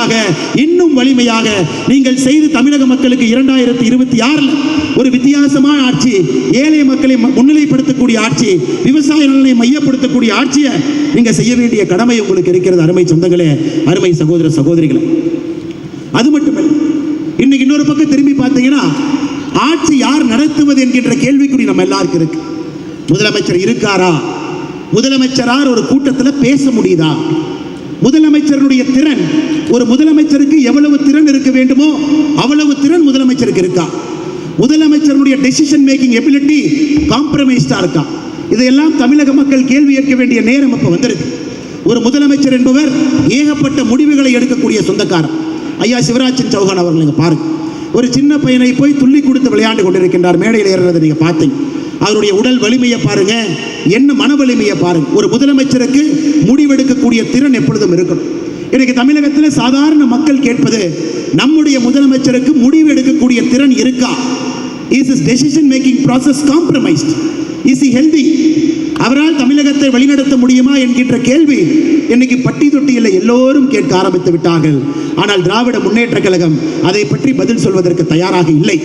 வலிமையாக இன்னும் வலிமையாக நீங்கள் செய்து தமிழக மக்களுக்கு 2026 ஒரு வித்தியாசமான ஆட்சி, ஏழை மக்களை முன்னிலைப்படுத்தக்கூடிய ஆட்சி, விவசாய நலனை மையப்படுத்தக்கூடிய ஆட்சியை நீங்க செய்ய வேண்டிய கடமை உங்களுக்கு இருக்கிறது. அருமை சொந்தங்களே, அருமை சகோதர சகோதரிகளே, அது மட்டுமல்ல, இன்னைக்கு இன்னொரு பக்கம் திரும்பி பார்த்தீங்கன்னா ஆட்சி யார் நடத்துவது என்கின்ற கேள்விக்குறி நம்ம எல்லாருக்கும் இருக்கு. முதலமைச்சர் இருக்காரா? முதலமைச்சரார் ஒரு கூட்டத்தில் பேச முடியுதா? முதலமைச்சருடைய திறன், ஒரு முதலமைச்சருக்கு எவ்வளவு திறன் இருக்க வேண்டுமோ அவ்வளவு திறன் முதலமைச்சருக்கு இருக்கா? முதலமைச்சருடைய டெசிஷன் மேக்கிங் எபிலிட்டி காம்ப்ரமைஸ்டா இருக்கா? இதையெல்லாம் தமிழக மக்கள் கேள்வி கேட்க வேண்டிய நேரம் இப்ப வந்திருக்கு. ஒரு முதலமைச்சர் என்பவர் ஏகப்பட்ட முடிவுகளை எடுக்கக்கூடிய சொந்தக்காரர். ஐயா சிவராஜ் சௌஹான் அவர்கள் நீங்க பாருங்க, ஒரு சின்ன பையனை போய் துள்ளி கொடுத்து விளையாண்டு கொண்டிருக்கின்றார். மேடையில் ஏறுறதை நீங்க பார்த்தீங்க. அவருடைய உடல் வலிமையை பாருங்க, என்ன மன வலிமையை பாருங்க. ஒரு முதலமைச்சருக்கு முடிவெடுக்கக்கூடிய திறன் எப்பொழுதும் இருக்கணும். இன்னைக்கு தமிழகத்தில் சாதாரண மக்கள் கேட்பது, நம்முடைய முதலமைச்சருக்கு முடிவு எடுக்கக்கூடிய திறன் இருக்கா? Is his decision making process compromised? Is he healthy? அவரால் தமிழகத்தை வழிநடத்த முடியுமா என்கின்ற கேள்வி இன்னைக்கு பட்டி தொட்டியில் எல்லோரும் கேட்க ஆரம்பித்து விட்டார்கள். ஆனால் திராவிட முன்னேற்ற கழகம் அதை பற்றி பதில் சொல்வதற்கு தயாராக இல்லை.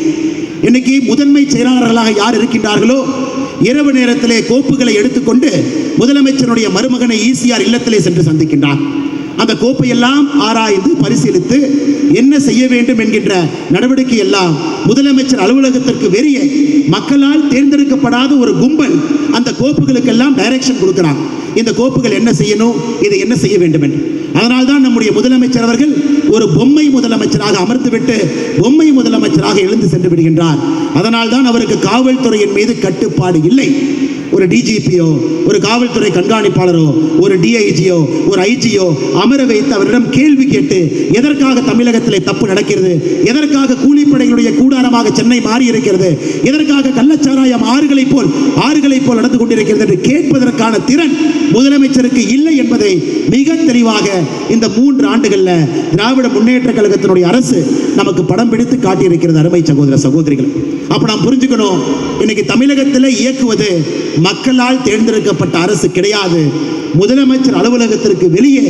இன்னைக்கு முதன்மை செயலாளர்களாக யார் இருக்கின்றார்களோ, இரவு நேரத்திலே கோப்புகளை எடுத்துக்கொண்டு முதலமைச்சருடைய மருமகனை ஈசிஆர் இல்லத்திலே சென்று சந்திக்கின்றார். அந்த கோப்பை எல்லாம் ஆராய்ந்து பரிசீலித்து என்ன செய்ய வேண்டும் என்கின்ற நடவடிக்கை எல்லாம் முதலமைச்சர் அலுவலகத்திற்கு வெளியே மக்களால் தேர்ந்தெடுக்கப்படாத ஒரு கும்பல் அந்த கோப்புகளுக்கெல்லாம் டைரக்ஷன் கொடுக்கிறாங்க. இந்த கோப்புகள் என்ன செய்யணும், இதை என்ன செய்ய வேண்டும் என்று. அதனால்தான் நம்முடைய முதலமைச்சர் அவர்கள் ஒரு பொம்மை முதலமைச்சராக அமர்ந்துவிட்டு பொம்மை முதலமைச்சராக எழுந்து சென்று விடுகின்றார். அதனால்தான் அவருக்கு காவல்துறையின் மீது கட்டுப்பாடு இல்லை. ஒரு டிஜிபியோ, ஒரு காவல்துறை கண்காணிப்பாளரோ, ஒரு டிஐஜியோ, ஒரு ஐஜியோ அமர வைத்து அவரிடம் கேள்வி கேட்டு எதற்காக தமிழகத்தில் தப்பு நடக்கிறது, எதற்காக கூலிப்படைகளுடைய கூடாரமாக சென்னை மாறி இருக்கிறது, எதற்காக கள்ளச்சாராயம் ஆறுகளை போல் நடந்து கொண்டிருக்கிறது என்று கேட்பதற்கான திறன் முதலமைச்சருக்கு இல்லை என்பதை மிக தெளிவாக இந்த 3 ஆண்டுகளில் திராவிட முன்னேற்ற கழகத்தினுடைய அரசு நமக்கு படம் பிடித்து காட்டியிருக்கிறது. அருமை சகோதர சகோதரிகள், அப்ப நாம் புரிஞ்சுக்கணும், இன்னைக்கு தமிழகத்தில் இயக்குவது மக்களால் தேர்ந்தெடுக்கப்பட்ட அரசு கிடையாது. முதலமைச்சர் அலுவலகத்திற்கு வெளியே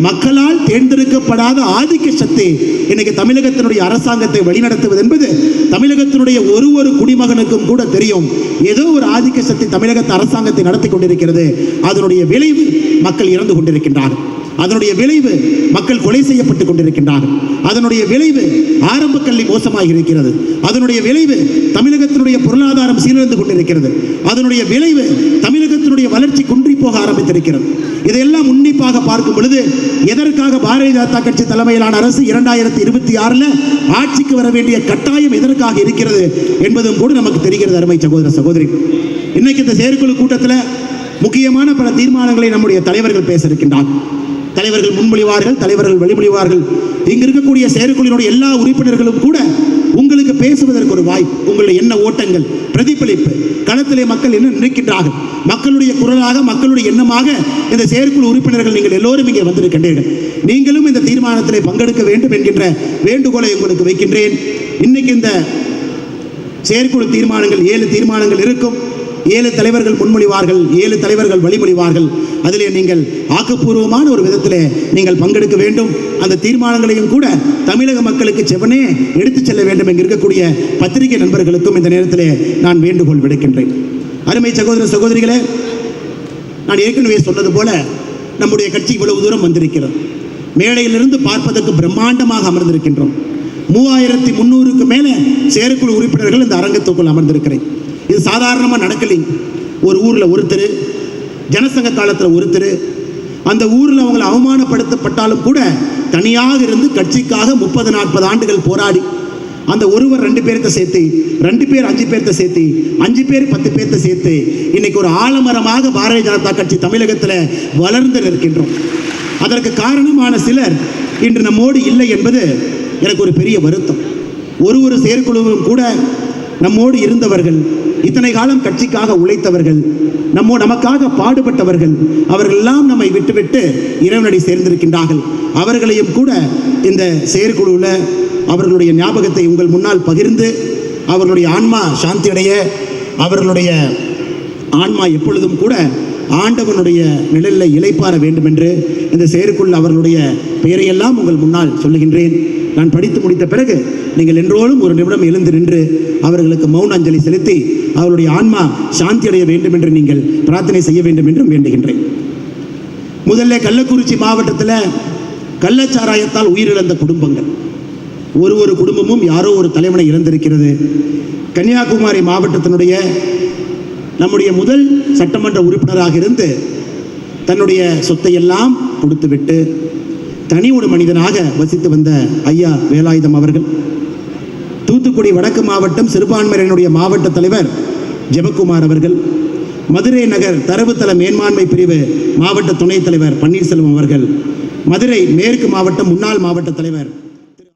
மக்களால் தேர்ந்தெடுக்கப்படாத ஆதிக்க சக்தி இன்னைக்கு தமிழகத்தினுடைய அரசாங்கத்தை வழிநடத்துவது என்பது தமிழகத்தினுடைய ஒரு குடிமகனுக்கும் கூட தெரியும். ஏதோ ஒரு ஆதிக்க சக்தி தமிழகத்து அரசாங்கத்தை நடத்தி கொண்டிருக்கிறது. அதனுடைய விளைவு மக்கள் இறந்து கொண்டிருக்கின்றார்கள். அதனுடைய விளைவு மக்கள் கொலை செய்யப்பட்டுக் கொண்டிருக்கின்றார்கள். அதனுடைய விளைவு ஆரம்ப கல்வி மோசமாக இருக்கிறது. அதனுடைய விளைவு தமிழகத்தினுடைய பொருளாதாரம் சீரழிந்து கொண்டிருக்கிறது. அதனுடைய விளைவு தமிழகத்தினுடைய வளர்ச்சி குன்றி போக ஆரம்பித்திருக்கிறது. இதையெல்லாம் உன்னிப்பாக பார்க்கும் பொழுது எதற்காக பாரதிய ஜனதா கட்சி தலைமையிலான அரசு 2026 ஆட்சிக்கு வர வேண்டிய கட்டாயம் எதற்காக இருக்கிறது என்பதும் கூட நமக்கு தெரிகிறது. அருமை சகோதர சகோதரி, இன்னைக்கு இந்த செயற்குழு கூட்டத்தில் முக்கியமான பல தீர்மானங்களை நம்முடைய தலைவர்கள் பேச இருக்கின்றார்கள். தலைவர்கள் முன்மொழிவார்கள், தலைவர்கள் வழிமொழிவார்கள். இங்கு இருக்கக்கூடிய செயற்குழுவினுடைய எல்லா உறுப்பினர்களும் கூட உங்களுக்கு பேசுவதற்கு ஒரு வாய்ப்பு, உங்களுடைய எண்ண ஓட்டங்கள் பிரதிபலிப்பு, களத்திலே மக்கள் என்ன நினைக்கின்றார்கள், மக்களுடைய குரலாக, மக்களுடைய எண்ணமாக இந்த செயற்குழு உறுப்பினர்கள் நீங்கள் எல்லோரும் இங்கே வந்திருக்கின்றீர்கள். நீங்களும் இந்த தீர்மானத்திலே பங்கெடுக்க வேண்டும் என்கின்ற வேண்டுகோளை உங்களுக்கு வைக்கின்றேன். இன்னைக்கு இந்த செயற்குழு தீர்மானங்கள் 7 தீர்மானங்கள் இருக்கும். 7 தலைவர்கள் முன்மொழிவார்கள், 7 தலைவர்கள் வழிமொழிவார்கள். அதிலே நீங்கள் ஆக்கப்பூர்வமான ஒரு விதத்திலே நீங்கள் பங்கெடுக்க வேண்டும். அந்த தீர்மானங்களையும் கூட தமிழக மக்களுக்கு செவனே எடுத்துச் செல்ல வேண்டும் என்று இருக்கக்கூடிய பத்திரிகை நண்பர்களுக்கும் இந்த நேரத்திலே நான் வேண்டுகோள் விடுக்கின்றேன். அருமை சகோதர சகோதரிகளே, நான் ஏற்கனவே சொன்னது போல நம்முடைய கட்சி இவ்வளவு தூரம் வந்திருக்கிறது. மேடையிலிருந்து பார்ப்பதற்கு பிரம்மாண்டமாக அமர்ந்திருக்கின்றோம். 3300க்கு மேலே செயற்குழு உறுப்பினர்கள் இந்த அரங்கத்துக்குள் அமர்ந்திருக்கிறேன். இது சாதாரணமாக நடக்கலைங்க. ஒரு ஊரில் ஒருத்தர், ஜனசங்க காலத்தில் ஒருத்தர், அந்த ஊரில் அவங்களை அவமானப்படுத்தப்பட்டாலும் கூட தனியாக இருந்து கட்சிக்காக 30-40 ஆண்டுகள் போராடி அந்த ஒருவர் 2 பேர்த்த சேர்த்து, 2 பேர் 5 பேர்த்த சேர்த்து, 5 பேர் 10 பேர்த்த சேர்த்து இன்னைக்கு ஒரு ஆலமரமாக பாரதிய ஜனதா கட்சி தமிழகத்தில் வளர்ந்து நிற்கின்றோம். அதற்கு காரணமான சிலர் இன்று நம்மோடு இல்லை என்பது எனக்கு ஒரு பெரிய வருத்தம். ஒரு செயற்குழுவும் கூட நம்மோடு இருந்தவர்கள், இத்தனை காலம் கட்சிக்காக உழைத்தவர்கள், நமக்காக பாடுபட்டவர்கள், அவர்கள் எல்லாம் நம்மை விட்டுவிட்டு இறைவனடி சேர்ந்திருக்கின்றார்கள். அவர்களையும் கூட இந்த செயற்குழுவில் அவர்களுடைய ஞாபகத்தை உங்கள் முன்னால் பகிர்ந்து அவர்களுடைய ஆன்மா சாந்தி அடைய, அவர்களுடைய ஆன்மா எப்பொழுதும் கூட ஆண்டவனுடைய நிழலில் இளைப்பாற வேண்டும் என்று இந்த செயற்குள் அவர்களுடைய பெயரையெல்லாம் உங்கள் முன்னால் சொல்லுகின்றேன். நான் படித்து முடித்த பிறகு நீங்கள் என்றோடும் ஒரு நிமிடம் எழுந்து நின்று அவர்களுக்கு மௌன அஞ்சலி செலுத்தி அவருடைய ஆன்மா சாந்தி அடைய வேண்டும் என்று நீங்கள் பிரார்த்தனை செய்ய வேண்டும் என்றும் வேண்டுகின்றேன். முதல்ல கள்ளக்குறிச்சி மாவட்டத்தில் கள்ளச்சாராயத்தால் உயிரிழந்த குடும்பங்கள், ஒரு குடும்பமும் யாரோ ஒரு தலைவனை இழந்திருக்கிறது. கன்னியாகுமரி மாவட்டத்தினுடைய நம்முடைய முதல் சட்டமன்ற உறுப்பினராக இருந்து தன்னுடைய சொத்தை எல்லாம் கொடுத்துவிட்டு தனி ஒரு மனிதனாக வசித்து வந்த ஐயா வேலாயுதம் அவர்கள், தூத்துக்குடி வடக்கு மாவட்டம் சிறுபான்மையினருடைய மாவட்ட தலைவர் ஜெபக்குமார் அவர்கள், மதுரை நகர் தரவுத்தள மேன்மாண்மை பிரிவு மாவட்ட துணைத் தலைவர் பன்னீர்செல்வம் அவர்கள், மதுரை மேற்கு மாவட்ட முன்னாள் மாவட்ட தலைவர்